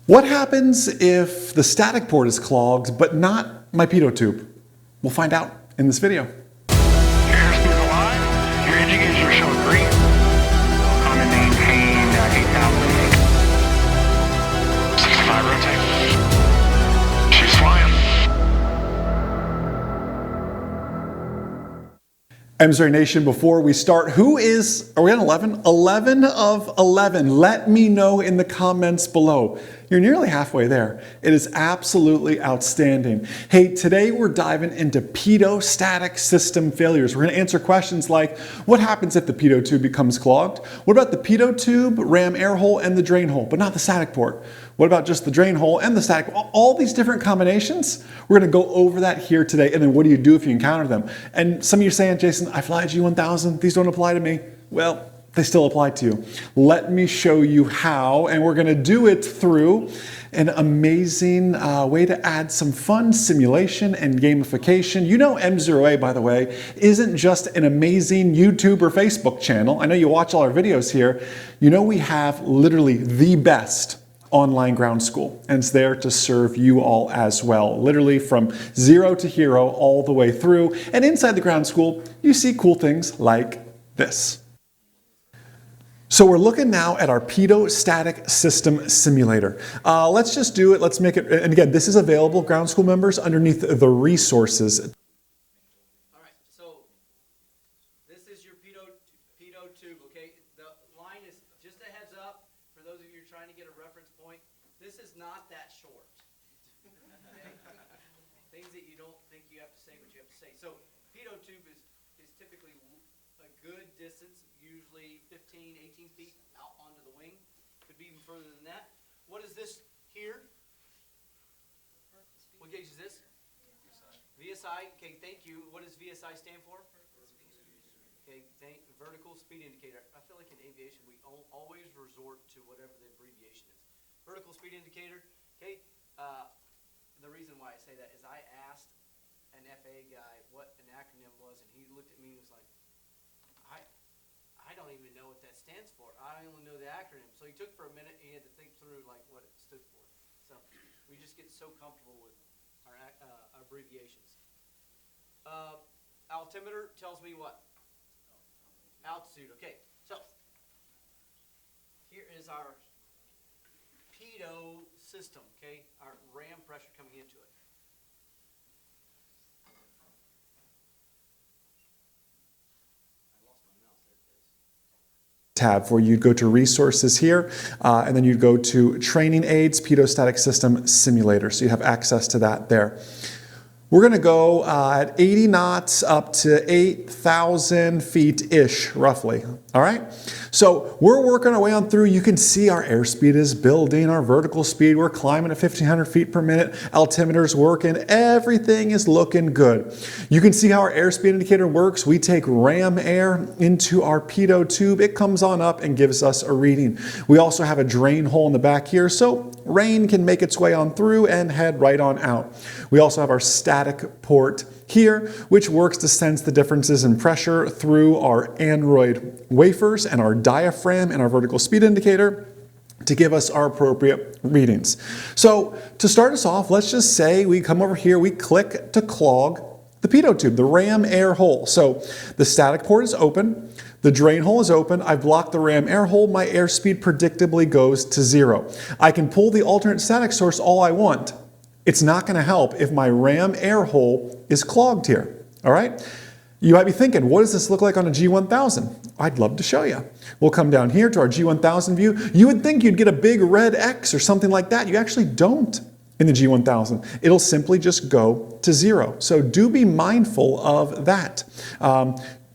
What happens if the static port is clogged, but not my pitot tube? We'll find out in this video. Your airspeed alive, your indicators are showing green. I'm going to maintain 8,000. 65 rotate. She's flying. AVA Nation, before we start, are we on 11? 11 of 11. Let me know in the comments below. You're nearly halfway there. It is absolutely outstanding. Hey, today we're diving into pitot static system failures. We're going to answer questions like, what happens if the pitot tube becomes clogged? What about the pitot tube, ram air hole, and the drain hole, but not the static port? What about just the drain hole and the static? All these different combinations, we're going to go over that here today. And then what do you do if you encounter them? And some of you are saying, Jason, I fly a G1000. These don't apply to me. Well, they still apply to you. Let me show you how, and we're going to do it through an amazing way to add some fun simulation and gamification. You know, M0A, by the way, isn't just an amazing YouTube or Facebook channel. I know you watch all our videos here. You know, we have literally the best online ground school, and it's there to serve you all as well, literally from zero to hero all the way through. And inside the ground school, you see cool things like this. So we're looking now at our pitot static system simulator. Let's just do it. Let's make it, and again, this is available, ground school members, underneath the resources. All right, so this is your pitot tube, okay? The line is, just a heads up, for those of you trying to get a reference point, this is not that short. Okay? Things that you don't think you have to say, but you have to say. So pitot tube is typically a good distance, usually 15, 18 feet out onto the wing. Could be even further than that. What is this here? What gauge is this? VSI. Okay, thank you. What does VSI stand for? Okay, vertical speed indicator. I feel like in aviation we always resort to whatever the abbreviation is. Vertical speed indicator. Okay, the reason why I say that is I asked an FAA guy what an acronym was, and he looked at me and was like, I don't even know what that stands for. I only know the acronym. So he took for a minute, he had to think through like what it stood for. So we just get so comfortable with our abbreviations. Altimeter tells me what? Altitude. Okay, so here is our pitot system, okay? Our ram pressure coming into it. Tab where you'd go to resources here, and then you'd go to training aids, pitot static system simulator. So you have access to that there. We're going to go at 80 knots up to 8,000 feet-ish, roughly. All right? So we're working our way on through. You can see our airspeed is building, our vertical speed. We're climbing at 1,500 feet per minute. Altimeter's working. Everything is looking good. You can see how our airspeed indicator works. We take ram air into our pitot tube. It comes on up and gives us a reading. We also have a drain hole in the back here, so rain can make its way on through and head right on out. We also have our static port here, which works to sense the differences in pressure through our Android wafers and our diaphragm and our vertical speed indicator to give us our appropriate readings. So to start us off, let's just say we come over here, we click to clog the pitot tube, the ram air hole. So the static port is open, the drain hole is open, I've blocked the ram air hole, my airspeed predictably goes to 0. I can pull the alternate static source all I want. It's not going to help if my ram air hole is clogged here, all right? You might be thinking, what does this look like on a G1000? I'd love to show you. We'll come down here to our G1000 view. You would think you'd get a big red X or something like that. You actually don't in the G1000. It'll simply just go to 0. So do be mindful of that.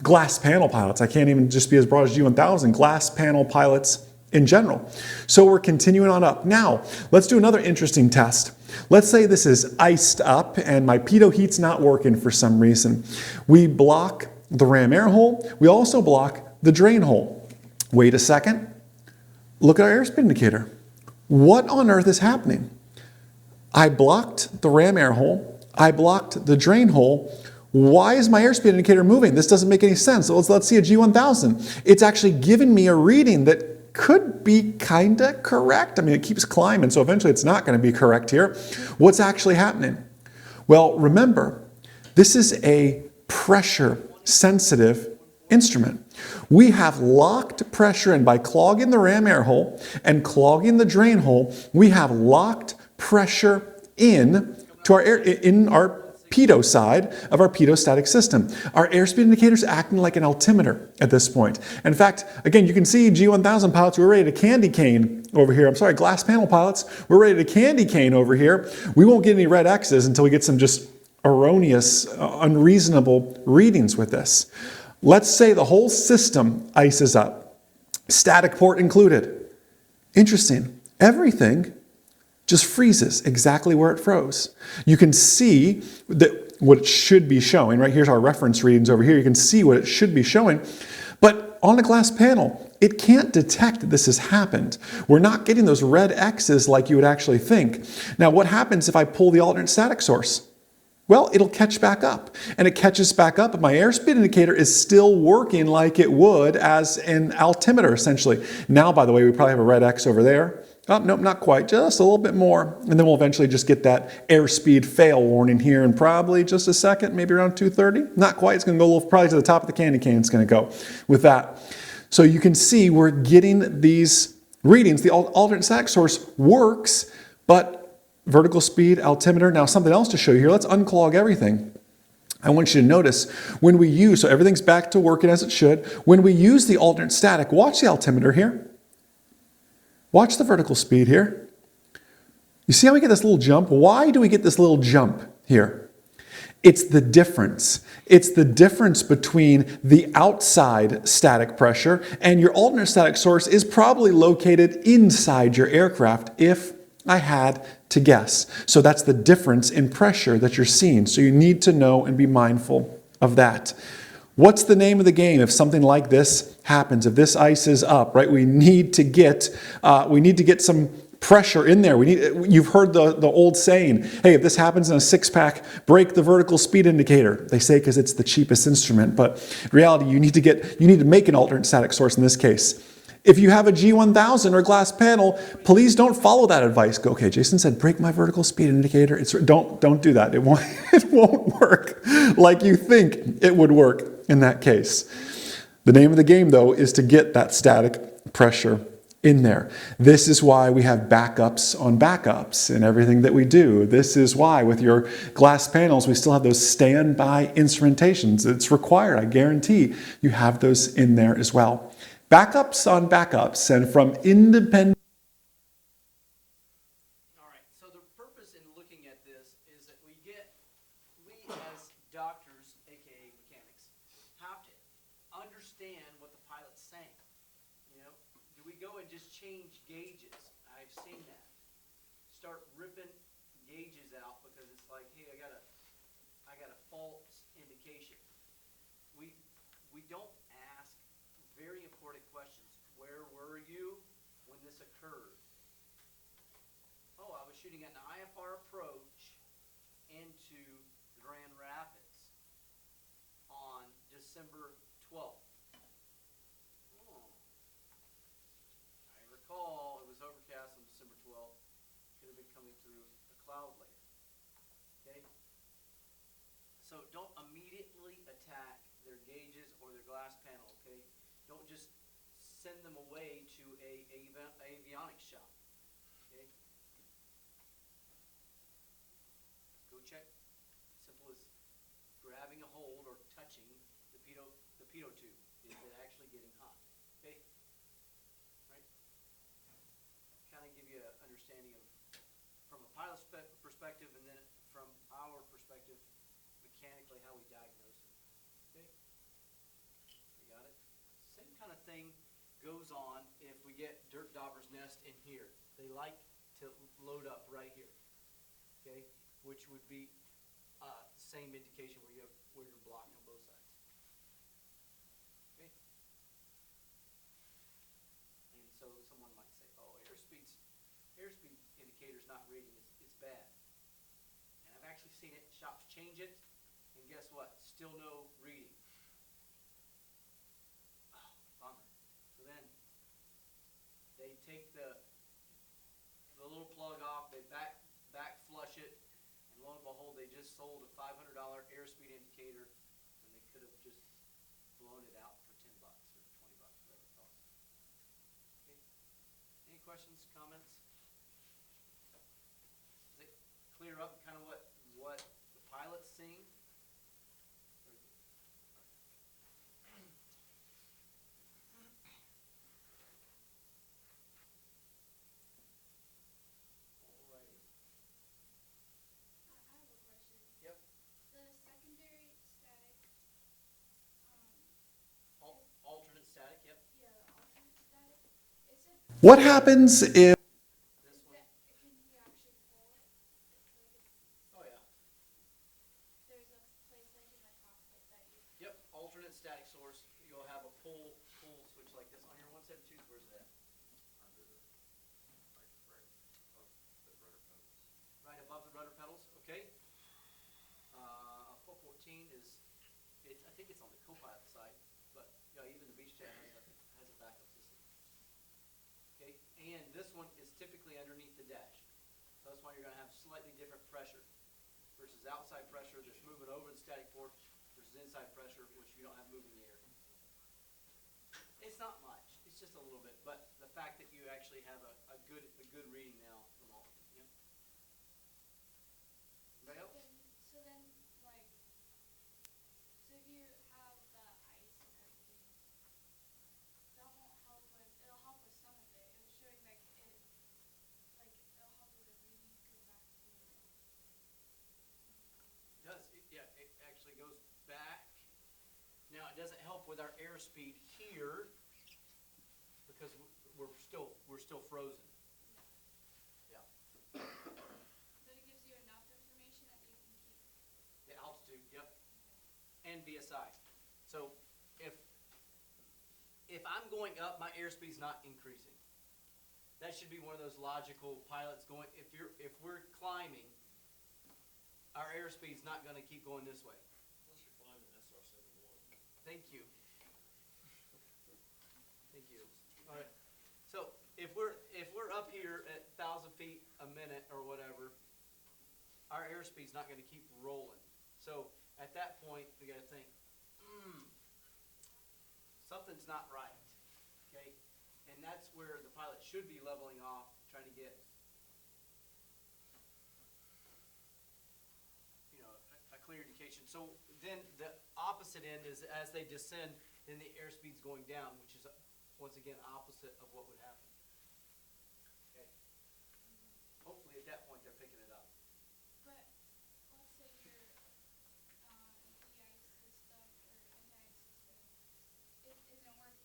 Glass panel pilots, I can't even just be as broad as G1000, glass panel pilots in general. So we're continuing on up. Now, let's do another interesting test. Let's say this is iced up and my pitot heat's not working for some reason. We block the ram air hole. We also block the drain hole. Wait a second. Look at our airspeed indicator. What on earth is happening? I blocked the ram air hole. I blocked the drain hole. Why is my airspeed indicator moving? This doesn't make any sense. So let's see a G1000. It's actually giving me a reading that could be kind of correct. I mean, it keeps climbing, so eventually it's not going to be correct here. What's actually happening? Well, remember, this is a pressure-sensitive instrument. We have locked pressure in by clogging the ram air hole and clogging the drain hole. We have locked pressure in to our air, in our pitot side of our pitot-static system. Our airspeed indicator is acting like an altimeter at this point. In fact, again, you can see G1000 pilots, we're ready to candy cane over here. I'm sorry, glass panel pilots, we're ready to candy cane over here. We won't get any red X's until we get some just erroneous, unreasonable readings with this. Let's say the whole system ices up, static port included. Interesting. Everything just freezes exactly where it froze. You can see that what it should be showing, right? Here's our reference readings over here. You can see what it should be showing. But on a glass panel, it can't detect that this has happened. We're not getting those red X's like you would actually think. Now, what happens if I pull the alternate static source? Well, it'll catch back up, and it catches back up, but my airspeed indicator is still working like it would as an altimeter, essentially. Now, by the way, we probably have a red X over there. Oh, nope, not quite, just a little bit more. And then we'll eventually just get that airspeed fail warning here in probably just a second, maybe around 230. Not quite, it's gonna go a little, probably to the top of the candy cane, it's gonna go with that. So you can see we're getting these readings. The alternate static source works, but vertical speed, altimeter. Now something else to show you here. Let's unclog everything. I want you to notice when we use, so everything's back to working as it should. When we use the alternate static, watch the altimeter here. Watch the vertical speed here. You see how we get this little jump? Why do we get this little jump here? It's the difference. It's the difference between the outside static pressure and your alternate static source is probably located inside your aircraft if I had to guess. So that's the difference in pressure that you're seeing. So you need to know and be mindful of that. What's the name of the game if something like this happens? If this ice is up, right? We need to get some pressure in there. You've heard the old saying, hey, if this happens in a six-pack, break the vertical speed indicator. They say because it's the cheapest instrument, but in reality, you need to make an alternate static source in this case. If you have a G1000 or glass panel, please don't follow that advice. Go, okay, Jason said, break my vertical speed indicator. Don't do that. It won't work like you think it would work in that case. The name of the game, though, is to get that static pressure in there. This is why we have backups on backups in everything that we do. This is why with your glass panels, we still have those standby instrumentations. It's required. I guarantee you have those in there as well. Backups on backups and from independent. All right, so the purpose in looking at this is that we as doctors, aka mechanics, have to understand what the pilot's saying. You know, do we go and just change gauges? I've seen that. Start ripping gauges out because it's like, hey, I got a false indication. We don't ask very important questions. Where were you when this occurred? Oh, I was shooting at an IFR approach into Grand Rapids on December 12th. Oh. I recall it was overcast on December 12th. Could have been coming through a cloud layer. Okay? So don't immediately attack their gauges or their glass panel, okay? Don't just send them away to a avionics shop, okay? Go check. Simple as grabbing a hold or touching the pitot tube. Is it actually getting hot? Okay? Right? Kind of give you an understanding of from a pilot's perspective and then from our perspective mechanically how we diagnose it. Okay? You got it? Same kind of thing goes on if we get dirt dauber's nest in here. They like to load up right here, okay? Which would be same indication where you're blocking on both sides. Okay? And so someone might say, oh, airspeed indicator's not reading, it's bad. And I've actually seen it, shops change it, and guess what? Still no reading. Oh, bummer. So then take the little plug off, they back flush it, and lo and behold, they just sold a $500 airspeed indicator, and they could have just blown it out for $10 or $20, whatever it costs. Okay. Any questions, comments? Does it clear up kind of what the pilot's seeing? Alrighty. I have a question. Yep. The secondary static, Alternate static, yep. yeah, the alternate static, it said What happens if This one. that can you actually pull it? Like it's, Oh, yeah. there's a place like in the cockpit that you. Yep, alternate static source. You'll have a pull switch like this on your 172. Where's it at? Right above the rudder pedals, okay. 414 is, I think it's on the co-pilot side, but yeah, even the Beechjet has a backup system. Okay, and this one is typically underneath the dash. So that's why you're gonna have slightly different pressure versus outside pressure that's moving over the static port versus inside pressure, which you don't have moving in the air. It's not much, it's just a little bit, but the fact that you actually have a good reading now from all, yep. Anybody else? So then, like, so if you have the ice and everything, that won't help with, it'll help with some of it. It was showing like it'll help with the readings go back to. It does, yeah, it actually goes back. Now, it doesn't help with our airspeed here because we're still frozen. Yeah. But it gives you enough information that you can keep. The altitude, yep, and VSI. So if I'm going up, my airspeed's not increasing. That should be one of those logical pilots going. If we're climbing, our airspeed's not going to keep going this way. Unless you're climbing SR-71. Thank you. Thank you. All right. So if we're up here at 1,000 feet a minute or whatever, our airspeed's not going to keep rolling. So at that point, we got to think, something's not right. Okay, and that's where the pilot should be leveling off, trying to get a clear indication. So then the opposite end is as they descend, then the airspeed's going down, which is once again opposite of what would happen. Okay. Hopefully at that point they're picking it up. But let's say your de-ice system or anti-ice system isn't working. What do they do there? Can they land?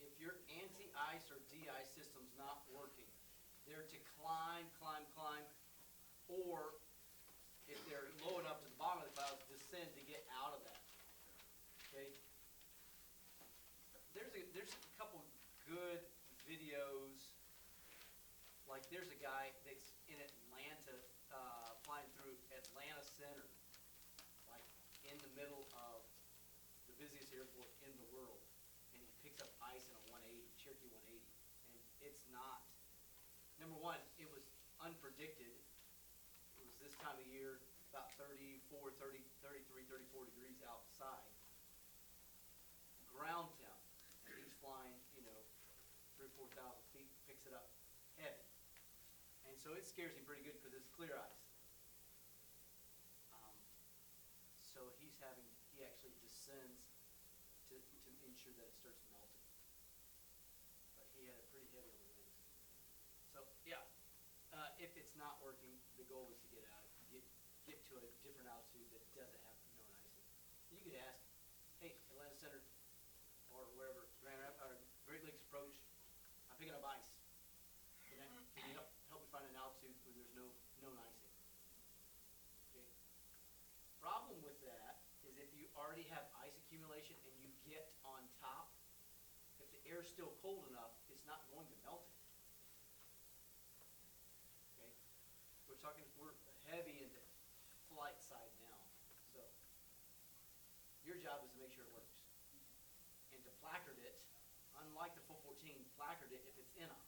If your anti-ice or de-ice system's not working, they're to climb, or if they're low enough to the bottom of the clouds, descend to get out of that. Okay? There's a couple good videos. Like there's a guy that's in Atlanta, flying through Atlanta Center, like in the middle of the busiest airport in the world, and he picks up ice in a 180, Cherokee 180, and it's not. Number one, it was unpredicted. It was this time of year, about 34, 30, 33, 34 degrees outside. Ground temp, and he's flying, 3,000 or 4,000 feet, picks it up heavy. And so it scares him pretty good because it's clear ice. So he actually descends to ensure that it starts melting. But he had it pretty heavy on the wings. So yeah, if it's not working, the goal is to get out, get to a different altitude that doesn't have known icing. You could ask, hey, Atlanta Center or wherever, Great Lakes Approach, I'm picking up ice. Can you help me find an altitude where there's no known icing? Okay. Problem with that is if you already have ice accumulation and you get on top, if the air's still cold enough, it's not going to melt it. Okay? We're heavy into flight side now. So your job is to make sure it works. unlike the full 14, placard it if it's in them.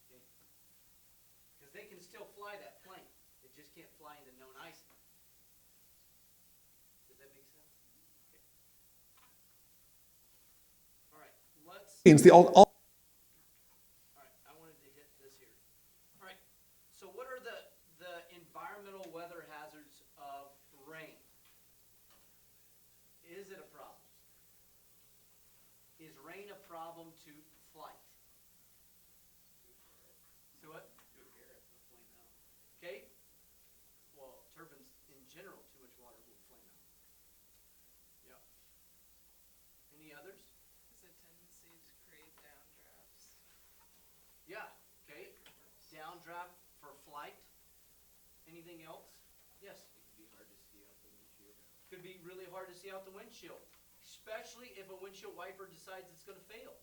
Okay? Because they can still fly that plane. It just can't fly into known icing. Does that make sense? Okay. All right, let's. Means the all All right, I wanted to hit this here. All right, so what are the environmental weather hazards of rain? Is it a problem? Is rain a problem to flight? So what? Flame out. Okay. Well, turbines in general, too much water will flame out. Yep. Any others? Has a tendency to create downdrafts. Yeah. Okay. Downdraft for flight. Anything else? Yes. It can be hard to see out the windshield. Could be really hard to see out the windshield, especially if a windshield wiper decides it's going to fail.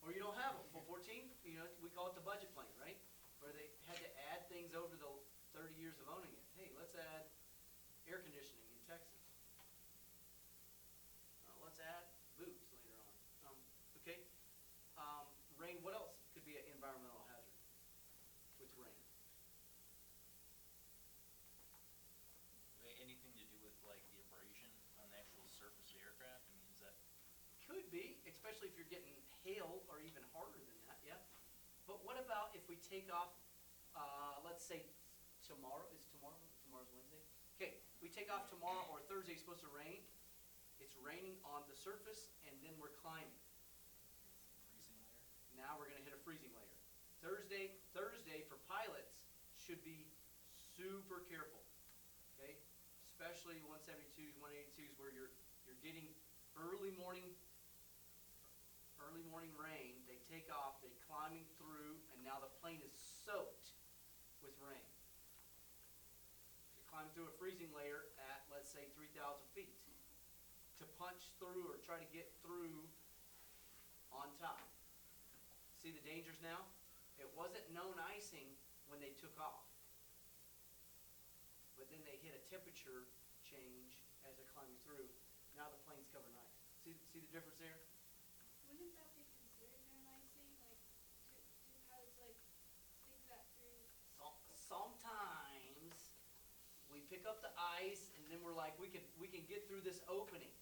Or you don't have them. For 14, you know, we call it the budget plane, right? Where they had to add things over the 30 years of owning it. Hey, let's add air conditioning in Texas. Let's add boots later on. Okay. Rain, what else could be an environmental hazard with rain? Anything to do with like the abrasion on the actual surface of the aircraft? I mean, is that? Could be, especially if you're getting hail or even harder than that, yeah. But what about if we take off, let's say tomorrow, tomorrow's Wednesday? Okay, we take off tomorrow or Thursday, it's supposed to rain. It's raining on the surface and then we're climbing. Freezing layer? Now we're gonna hit a freezing layer. Thursday for pilots should be super careful, okay? Especially 172s, 182s where you're getting early morning rain. They take off, they're climbing through, and now the plane is soaked with rain. You climb through a freezing layer at, let's say, 3,000 feet. To punch through or try to get through on time. See the dangers now? It wasn't known icing when they took off. But then they hit a temperature change as they're climbing through. Now the plane's covered in ice. See the difference there? Wouldn't that be considered known icing? Like, do pilots like think that through? Sometimes we pick up the ice and then we're like, we can get through this opening.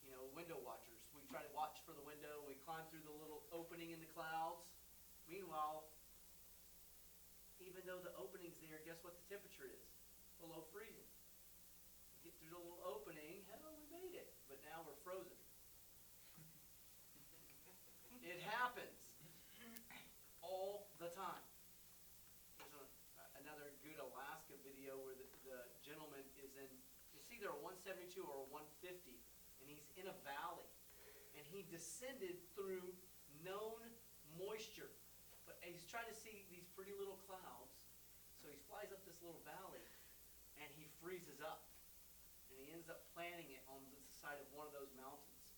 You know, window watchers. We try to watch for the window. We climb through the little opening in the clouds. Meanwhile, even though the opening's there, guess what the temperature is? Below freezing. We get through the little opening, hell, we made it. But now we're frozen. It happens all the time. There's another good Alaska video where the gentleman is in, it's either a 172 or a 150, and he's in a valley. And he descended through known moisture. But he's trying to see these pretty little clouds. So he flies up this little valley, and he freezes up. And he ends up planting it on the side of one of those mountains.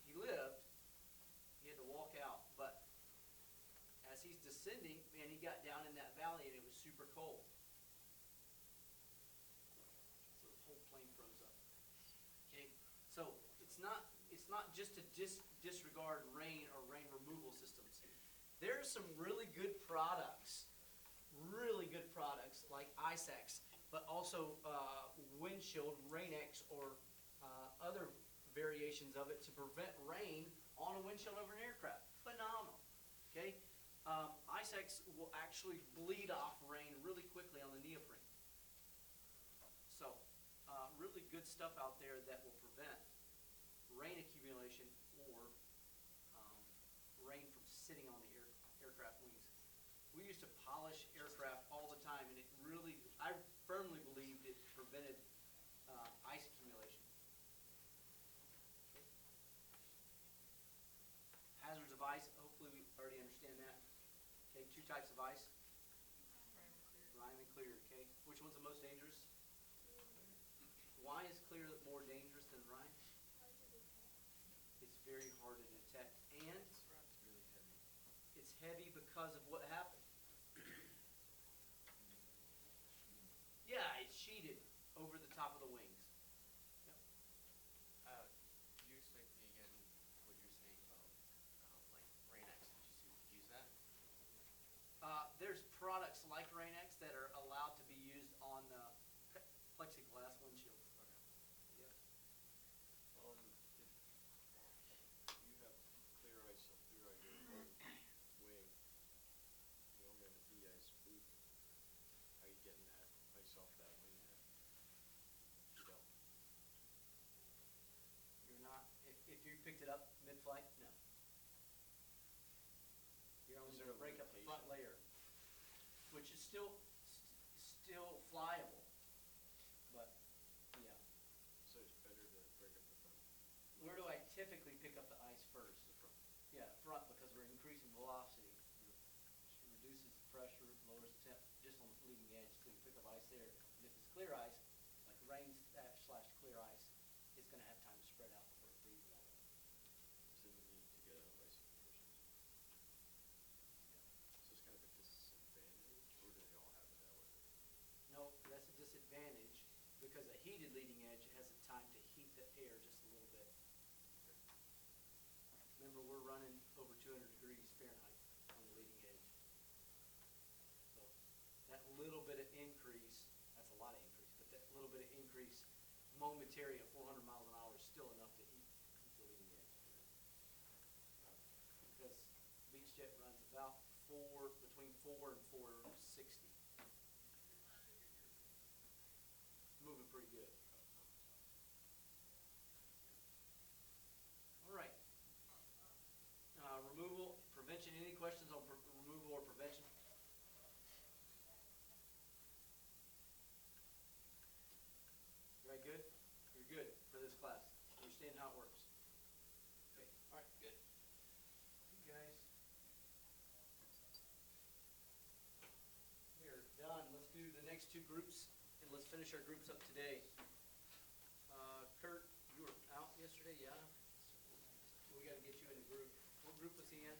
He lived. He had to walk out. But as he's descending, man, he got down in that valley, and it was super cold. So the whole plane froze up. Okay? So it's not just to disregard rain or rain removal systems. There's some really good products like IceX, but also windshield, RainX, or other variations of it to prevent rain on a windshield over an aircraft. Phenomenal. Okay? IceX will actually bleed off rain really quickly on the neoprene. So, really good stuff out there that will prevent rain accumulation or rain from sitting on the aircraft wings. We used to polish aircraft all the time, and it really, I firmly believed it prevented ice accumulation. Okay. Hazards of ice, hopefully we already understand that. Okay, two types of ice. Rime and clear, okay? Which one's the most dangerous? Why is clear more dangerous than rime? It's very hard to detect, and It's really heavy. it's heavy because of what happened. Yeah, it's sheeted over the top of the wings. Yep. products like Rain-X that are allowed to be used on the plexiglass windshield. Yep. If you have clear ice throughout your whole wing, you only have a de-ice boot, how are you getting that ice off that wing then? You don't. You're not, if you picked it up mid-flight, no. You're only Is there gonna a break up the front limitation? layer, which is still flyable, but, yeah. So it's better to break up the front. Where do I typically pick up the ice first? The front. Yeah, front, because we're increasing velocity. Reduces the pressure, lowers the temp, just on the leading edge, so you pick up ice there. And if it's clear ice, like rain slash clear ice, it's gonna have time to spread out before it freezes. So you need to get a ice first. So it's kind of a disadvantage, or do they all have it that way? No, that's a disadvantage, because a heated leading edge has the time to heat the air just a little bit. Remember, we're running over 200 degrees Fahrenheit on the leading edge. So that little bit of increase, that's a lot of increase, but that little bit of increase momentary at 400 miles an hour is still enough to heat the leading edge. Because beach jet runs about between 4 and 460. Moving pretty good. All right. Removal, prevention, any questions on removal or prevention? Very good? You're good for this class. Understand how it works. Okay, all right, good. You guys. We are done. Let's do the next two groups, and let's finish our groups up today. Kurt, you were out yesterday, yeah? We gotta get you in the group. What group was he in?